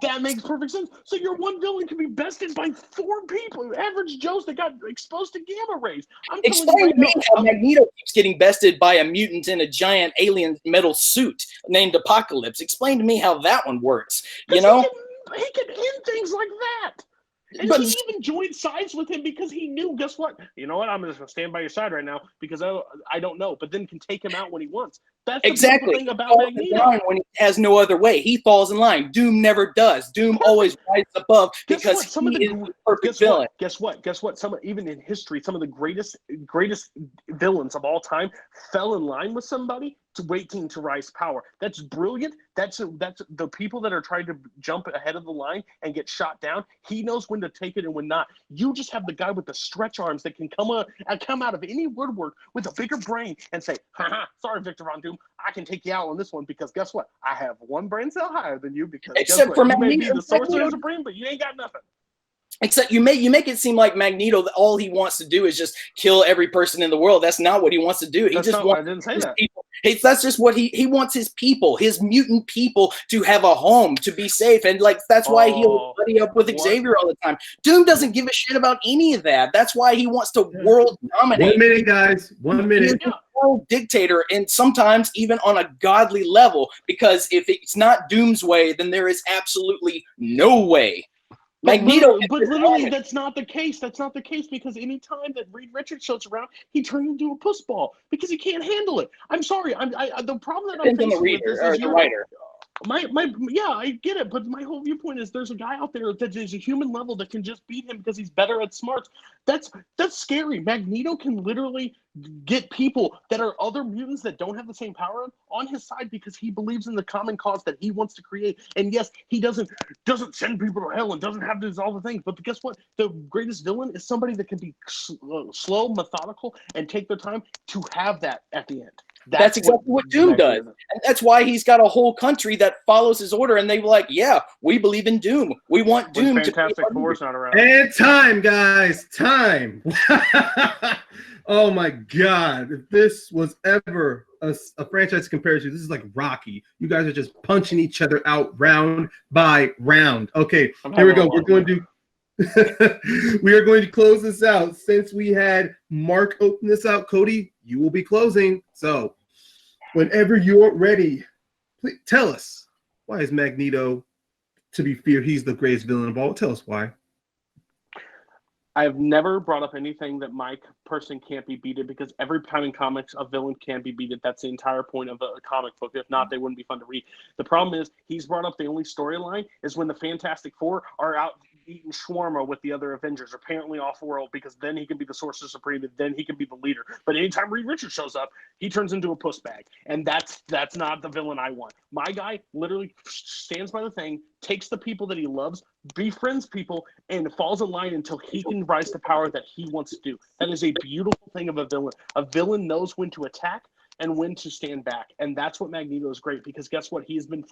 That makes perfect sense. So your one villain can be bested by 4 people, average Joes that got exposed to gamma rays. Explain to me how Magneto keeps getting bested by a mutant in a giant alien metal suit named Apocalypse. Explain to me how that one works. You know, he can end things like that. And he even joined sides with him because he knew, guess what? You know what? I'm just going to stand by your side right now because I don't know, but then can take him out when he wants. That's the exactly thing about Magneto. When he has no other way. He falls in line. Doom never does. Doom always rises above because he is the perfect villain. Guess what? Even in history, some of the greatest villains of all time fell in line with somebody waiting to rise to power. That's brilliant. That's the people that are trying to jump ahead of the line and get shot down. He knows when to take it and when not. You just have the guy with the stretch arms that can come out of any woodwork with a bigger brain and say, haha, sorry, Victor Von Doom, I can take you out on this one because guess what? I have one brain cell higher than you because except for you may be the Sorcerer Supreme, but you ain't got nothing. Except you make it seem like Magneto, all he wants to do is just kill every person in the world. That's not what he wants to do. I didn't say that. People. That's just what he wants his people, his mutant people, to have a home, to be safe. And like that's why he'll buddy up with Xavier all the time. Doom doesn't give a shit about any of that. That's why he wants to world dominate. 1 minute, guys. 1 minute. He's a world dictator, and sometimes even on a godly level, because if it's not Doom's way, then there is absolutely no way. Magneto, but literally, that's not the case. That's not the case because any time that Reed Richards shows around, he turns into a puss ball because he can't handle it. I'm sorry. The problem that I'm facing with this is the writer. Yeah, I get it, but my whole viewpoint is there's a guy out there that is a human level that can just beat him because he's better at smarts. That's scary. Magneto can literally get people that are other mutants that don't have the same power on his side because he believes in the common cause that he wants to create. And yes, he doesn't send people to hell and doesn't have to do all the things. But guess what? The greatest villain is somebody that can be slow, methodical, and take their time to have that at the end. That's exactly what Doom does. And that's why he's got a whole country that follows his order. And they were like, yeah, we believe in Doom. We want Doom to be Fantastic Four's not around. And time, guys. Time. Oh, my God. If this was ever a franchise comparison, this is like Rocky. You guys are just punching each other out round by round. Okay, here we go. We are going to close this out. Since we had Mark open this out, Cody, you will be closing. So whenever you're ready, please tell us, why is Magneto to be feared? He's the greatest villain of all. Tell us why. I've never brought up anything that my person can't be beaten because every time in comics a villain can be beaten. That's the entire point of a comic book. If not, they wouldn't be fun to read. The problem is he's brought up the only storyline is when the Fantastic Four are out eating shawarma with the other Avengers, apparently off-world, because then he can be the Sorcerer Supreme and then he can be the leader. But anytime Reed Richards shows up, he turns into a puss bag. And that's not the villain I want. My guy literally stands by the Thing, takes the people that he loves, befriends people, and falls in line until he can rise to power that he wants to do. That is a beautiful thing of a villain. A villain knows when to attack and when to stand back, and that's what Magneto is great because guess what? He's been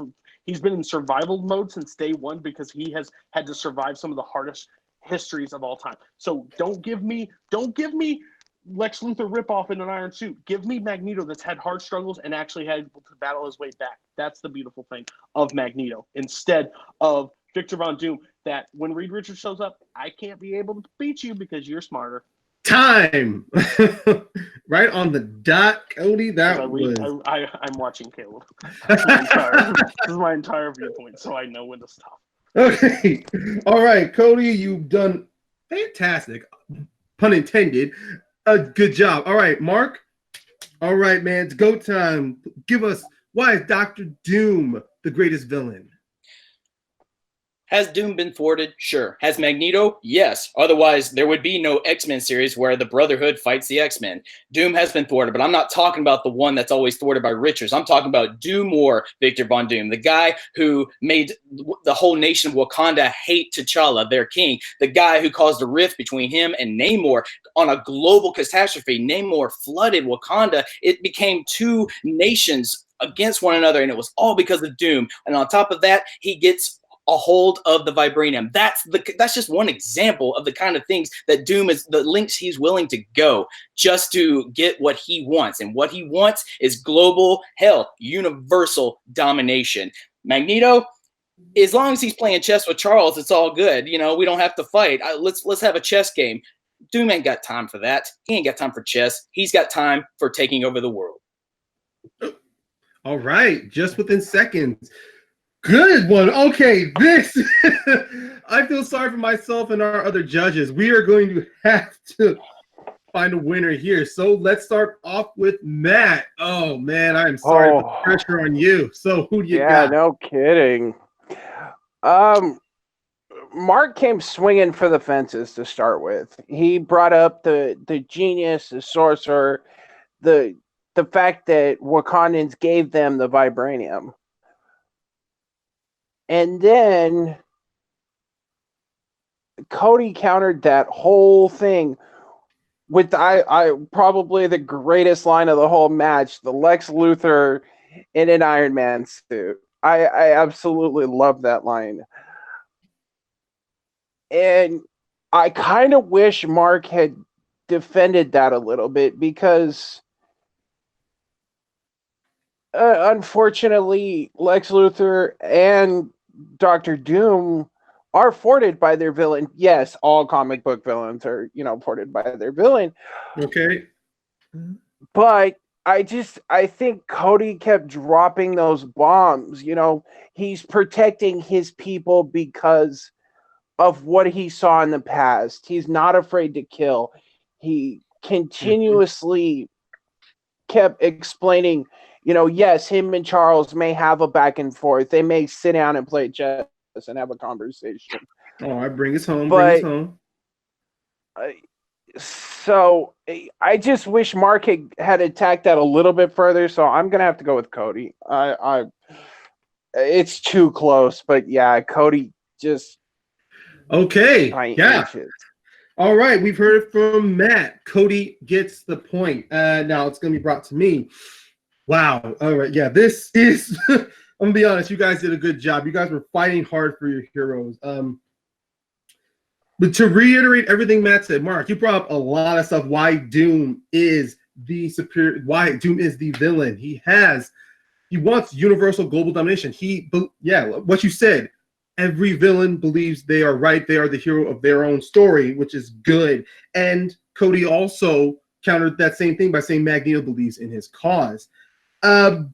in survival mode since day one because he has had to survive some of the hardest histories of all time. So don't give me Lex Luthor ripoff in an iron suit. Give me Magneto that's had hard struggles and actually had to battle his way back. That's the beautiful thing of Magneto instead of Victor Von Doom, that when Reed Richards shows up, I can't be able to beat you because you're smarter. Time. Right on the dot, Cody. That was. I'm watching Caleb. This is my entire viewpoint, so I know when to stop. Okay. All right, Cody, you've done fantastic. Pun intended. Good job. All right, Mark. All right, man. It's go time. Give us, why is Dr. Doom the greatest villain? Has Doom been thwarted? Sure. Has Magneto? Yes. Otherwise, there would be no X-Men series where the Brotherhood fights the X-Men. Doom has been thwarted, but I'm not talking about the one that's always thwarted by Richards. I'm talking about Doom or Victor Von Doom, the guy who made the whole nation of Wakanda hate T'Challa, their king, the guy who caused a rift between him and Namor on a global catastrophe. Namor flooded Wakanda. It became two nations against one another, and it was all because of Doom. And on top of that, he gets a hold of the vibranium. That's just one example of the kind of things that Doom is, the lengths he's willing to go just to get what he wants. And what he wants is global, hell, universal domination. Magneto, as long as he's playing chess with Charles, it's all good. You know, we don't have to fight. Let's have a chess game. Doom ain't got time for that. He ain't got time for chess. He's got time for taking over the world. All right, just within seconds. Good one. Okay, this. I feel sorry for myself and our other judges. We are going to have to find a winner here. So let's start off with Matt. Oh, man, I'm sorry to put the pressure on you. So who do you got? Yeah, no kidding. Mark came swinging for the fences to start with. He brought up the genius, the sorcerer, the fact that Wakandans gave them the vibranium. And then Cody countered that whole thing with I probably the greatest line of the whole match, the Lex Luthor in an Iron Man suit. I absolutely love that line. And I kind of wish Mark had defended that a little bit because unfortunately Lex Luthor and Dr. Doom are thwarted by their villain. Yes, all comic book villains are, thwarted by their villain. Okay. But I think Cody kept dropping those bombs. He's protecting his people because of what he saw in the past. He's not afraid to kill. He continuously kept explaining, yes, him and Charles may have a back and forth. They may sit down and play chess and have a conversation. All right, bring us home. So I just wish Mark had attacked that a little bit further. So I'm gonna have to go with Cody. It's too close, but yeah, Cody just. Okay. Yeah. Inches. All right, we've heard it from Matt. Cody gets the point. Now it's gonna be brought to me. Wow. All right. Yeah, this is. I'm gonna be honest. You guys did a good job. You guys were fighting hard for your heroes. But to reiterate everything Matt said, Mark, you brought up a lot of stuff. Why Doom is the superior? Why Doom is the villain? He wants universal global domination. What you said. Every villain believes they are right. They are the hero of their own story, which is good. And Cody also countered that same thing by saying Magneto believes in his cause. You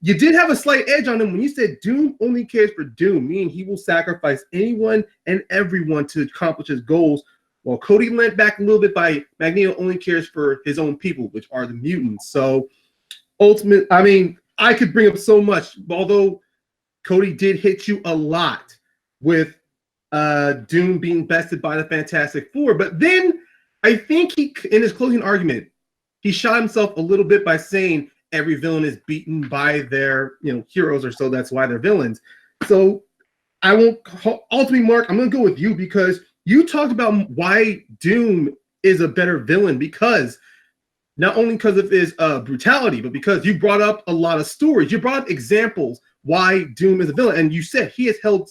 did have a slight edge on him when you said Doom only cares for Doom, meaning he will sacrifice anyone and everyone to accomplish his goals, while Cody leant back a little bit by Magneto only cares for his own people, which are the mutants. So I could bring up so much, although Cody did hit you a lot with Doom being bested by the Fantastic Four. But then I think in his closing argument, he shot himself a little bit by saying every villain is beaten by their heroes, or so that's why they're villains. So I won't ultimately, Mark, I'm going to go with you because you talked about why Doom is a better villain, because not only because of his brutality, but because you brought up a lot of stories. You brought up examples why Doom is a villain. And you said he has held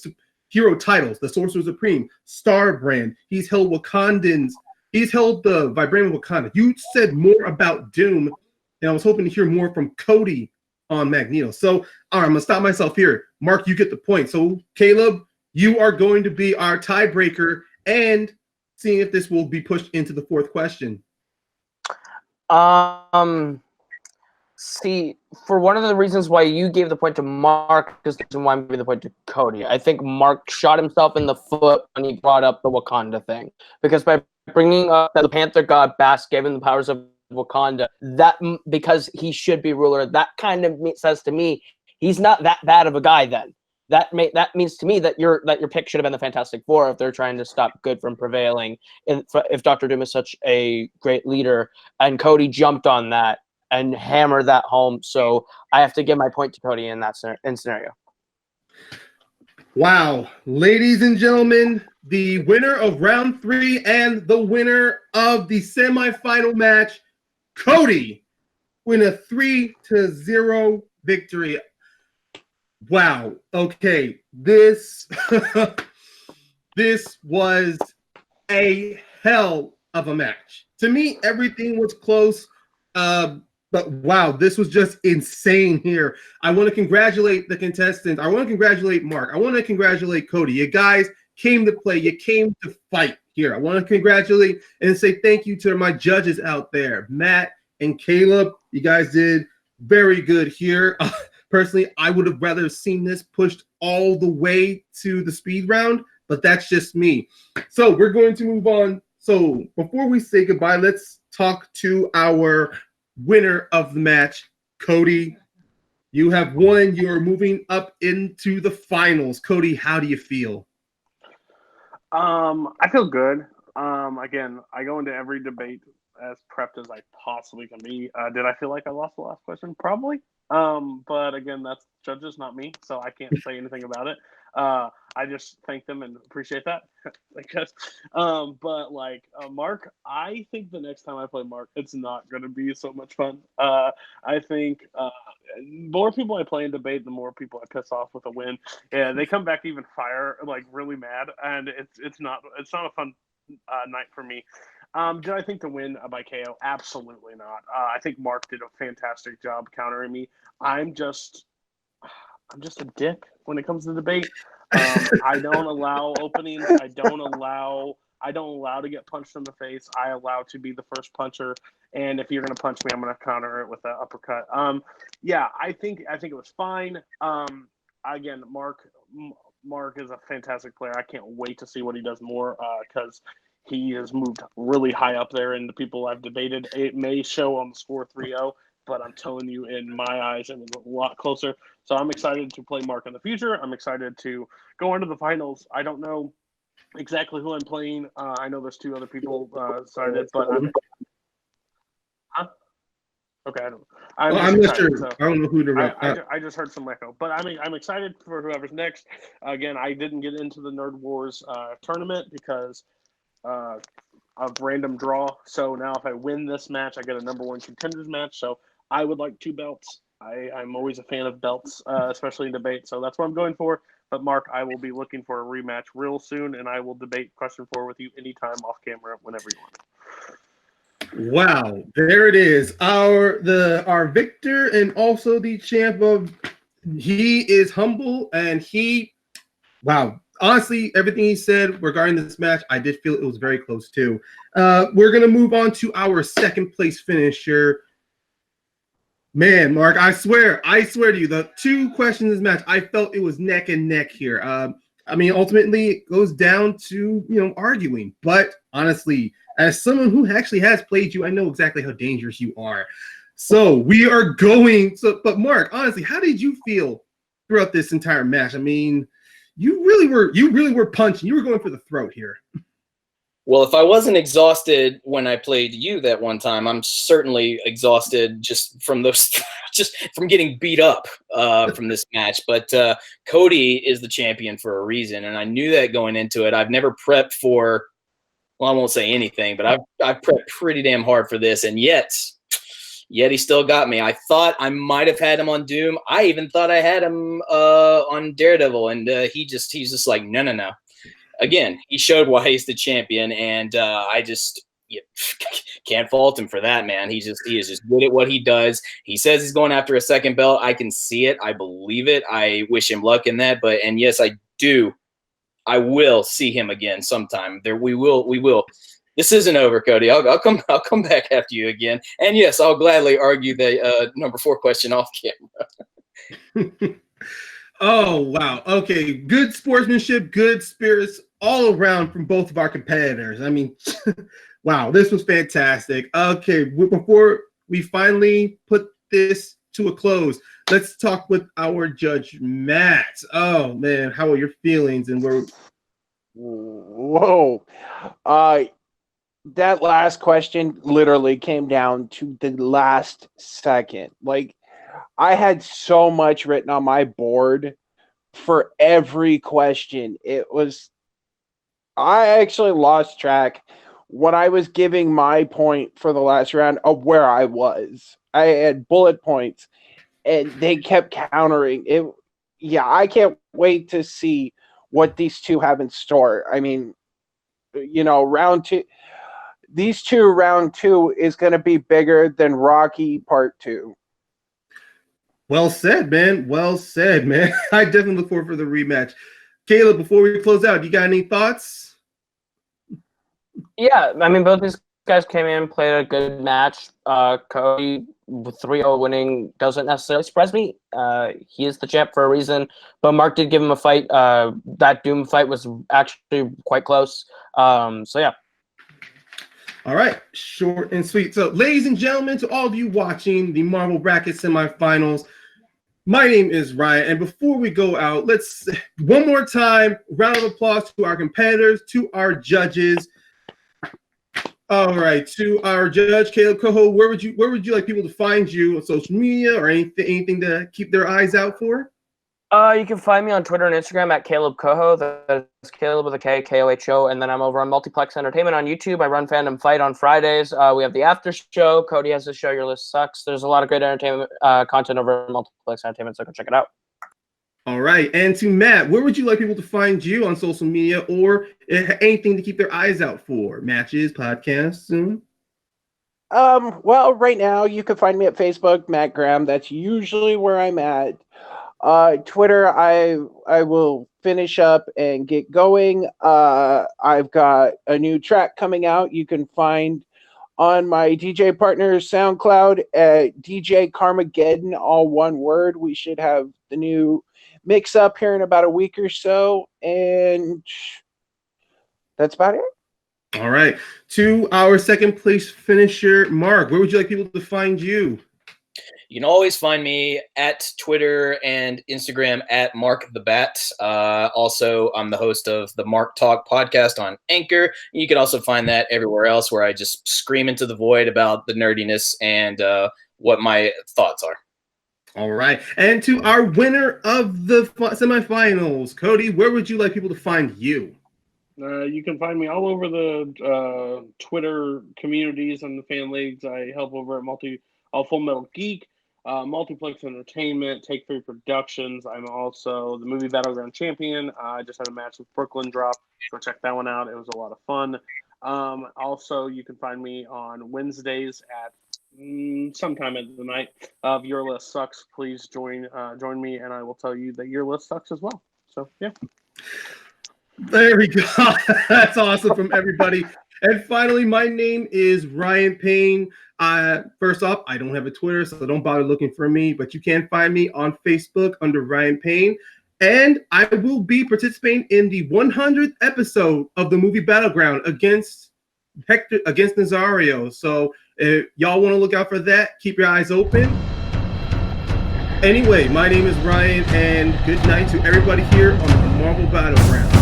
hero titles, the Sorcerer Supreme, Star Brand. He's held Wakandans. He's held the Vibranium of Wakanda. You said more about Doom, and I was hoping to hear more from Cody on Magneto. So, all right, I'm going to stop myself here. Mark, you get the point. So, Caleb, you are going to be our tiebreaker and seeing if this will be pushed into the fourth question. See, for one of the reasons why you gave the point to Mark is the reason why I'm giving the point to Cody. I think Mark shot himself in the foot when he brought up the Wakanda thing, because by bringing up that the Panther God Bast gave him the powers of Wakanda, that because he should be ruler, that kind of says to me he's not that bad of a guy. Then that means to me that your pick should have been the Fantastic Four if they're trying to stop good from prevailing. If Doctor Doom is such a great leader, and Cody jumped on that and hammer that home. So I have to give my point to Cody in that scenario. Wow. Ladies and gentlemen, the winner of round 3 and the winner of the semifinal match, Cody, win a 3-0 victory. Wow. Okay. This was a hell of a match. To me, everything was close. But wow, this was just insane here. I want to congratulate the contestants. I want to congratulate Mark. I want to congratulate Cody. You guys came to play. You came to fight here. I want to congratulate and say thank you to my judges out there, Matt and Caleb. You guys did very good here. Personally, I would have rather seen this pushed all the way to the speed round, but that's just me. So we're going to move on. So before we say goodbye, let's talk to our winner of the match. Cody, you have won. You're moving up into the finals. Cody, how do you feel? I feel good. Again, I go into every debate as prepped as I possibly can be. Did I feel like I lost the last question? Probably. But again, that's judges, not me, so I can't say anything about it. I just thank them and appreciate that, I guess. But like Mark, I think the next time I play Mark, it's not going to be so much fun. I think more people I play in debate, the more people I piss off with a win. Yeah, they come back even fire, like really mad, and it's not a fun night for me. Did I think to win by KO? Absolutely not. I think Mark did a fantastic job countering me. I'm just a dick when it comes to debate. I don't allow openings. I don't allow to get punched in the face. I allow to be the first puncher. And if you're gonna punch me, I'm gonna counter it with an uppercut. Yeah, I think it was fine. Again, Mark is a fantastic player. I can't wait to see what he does more because he has moved really high up there in the people I've debated. It may show on the score 3-0, but I'm telling you, in my eyes, it was a lot closer. So I'm excited to play Mark in the future. I'm excited to go into the finals. I don't know exactly who I'm playing. I know there's 2 other people decided, but okay, I'm not sure. So I don't know who to. I just heard some echo, but I'm excited for whoever's next. Again, I didn't get into the Nerd Wars tournament because of random draw. So now if I win this match, I get a #1 contenders match. So I would like 2 belts. I'm always a fan of belts, especially in debate. So that's what I'm going for. But Mark, I will be looking for a rematch real soon, and I will debate question 4 with you anytime off camera, whenever you want. Wow, there it is. Our victor and also the champ of. He is humble and wow. Honestly, everything he said regarding this match, I did feel it was very close too. We're going to move on to our second place finisher. Man, Mark, I swear to you, the 2 questions in this match, I felt it was neck and neck here. I mean, ultimately, it goes down to, arguing. But honestly, as someone who actually has played you, I know exactly how dangerous you are. So we are going. But Mark, honestly, how did you feel throughout this entire match? I mean, you really were punching. You were going for the throat here. Well, if I wasn't exhausted when I played you that one time, I'm certainly exhausted just from from getting beat up from this match. But Cody is the champion for a reason, and I knew that going into it. I've never prepped for, well, I won't say anything, but I've prepped pretty damn hard for this, and yet he still got me. I thought I might have had him on Doom. I even thought I had him on Daredevil, and he's just like, no. Again, he showed why he's the champion, and I just can't fault him for that, man. He is just good at what he does. He says he's going after a second belt. I can see it. I believe it. I wish him luck in that. And yes, I do I will see him again sometime. We will. This isn't over, Cody. I'll come back after you again. And yes, I'll gladly argue the number 4 question off camera. Oh, wow. Okay. Good sportsmanship, good spirits all around from both of our competitors. I mean, wow, this was fantastic. Okay. Before we finally put this to a close, let's talk with our judge, Matt. Oh, man, how are your feelings? And Whoa. That last question literally came down to the last second. Like, I had so much written on my board for every question. I actually lost track when I was giving my point for the last round of where I was. I had bullet points and they kept countering it. Yeah, I can't wait to see what these two have in store. I mean, round 2. These two, round 2 is going to be bigger than Rocky Part 2. Well said, man. Well said, man. I definitely look forward for the rematch. Caleb, before we close out, you got any thoughts? Yeah, I mean, both these guys came in, played a good match. Cody with 3-0 winning doesn't necessarily surprise me. He is the champ for a reason, but Mark did give him a fight. That Doom fight was actually quite close. So yeah. All right, short and sweet. So, ladies and gentlemen, to all of you watching the Marvel Bracket semifinals, my name is Ryan. And before we go out, let's one more time, round of applause to our competitors, to our judges. All right, to our judge, Caleb Coho, where would you like people to find you on social media or anything to keep their eyes out for? You can find me on Twitter and Instagram at Caleb Coho. That's Caleb with a K, K-O-H-O. And then I'm over on Multiplex Entertainment on YouTube. I run Fandom Fight on Fridays. We have the after show. Cody has a show, Your List Sucks. There's a lot of great entertainment content over at Multiplex Entertainment, so go check it out. All right. And to Matt, where would you like people to find you on social media or anything to keep their eyes out for? Matches, podcasts, soon? Well, right now you can find me at Facebook, Matt Graham. That's usually where I'm at. Twitter, I will finish up and get going. I've got a new track coming out. You can find on my DJ partner SoundCloud at DJ Carmageddon, all one word. We should have the new mix up here in about a week or so, and that's about it. All right. To our second place finisher, Mark, where would you like people to find you? You can always find me at Twitter and Instagram at Mark the Bat. Also, I'm the host of the Mark Talk podcast on Anchor. You can also find that everywhere else where I just scream into the void about the nerdiness and what my thoughts are. All right. And to our winner of the semifinals, Cody, where would you like people to find you? You can find me all over the Twitter communities and the fan leagues. I help over at Full Metal Geek, Multiplex Entertainment, Take 3 Productions. I'm also the Movie Battleground champion. I just had a match with Brooklyn drop. Go check that one out. It was a lot of fun. Also, you can find me on Wednesdays at sometime at the night of Your List Sucks. Please join me, and I will tell you that Your List sucks as well. So, yeah. There we go. That's awesome from everybody. And finally, my name is Ryan Payne. First off, I don't have a Twitter, so don't bother looking for me, but you can find me on Facebook under Ryan Payne. And I will be participating in the 100th episode of the Movie Battleground against Nazario. So if y'all want to look out for that, keep your eyes open. Anyway, my name is Ryan, and good night to everybody here on the Marvel Battleground.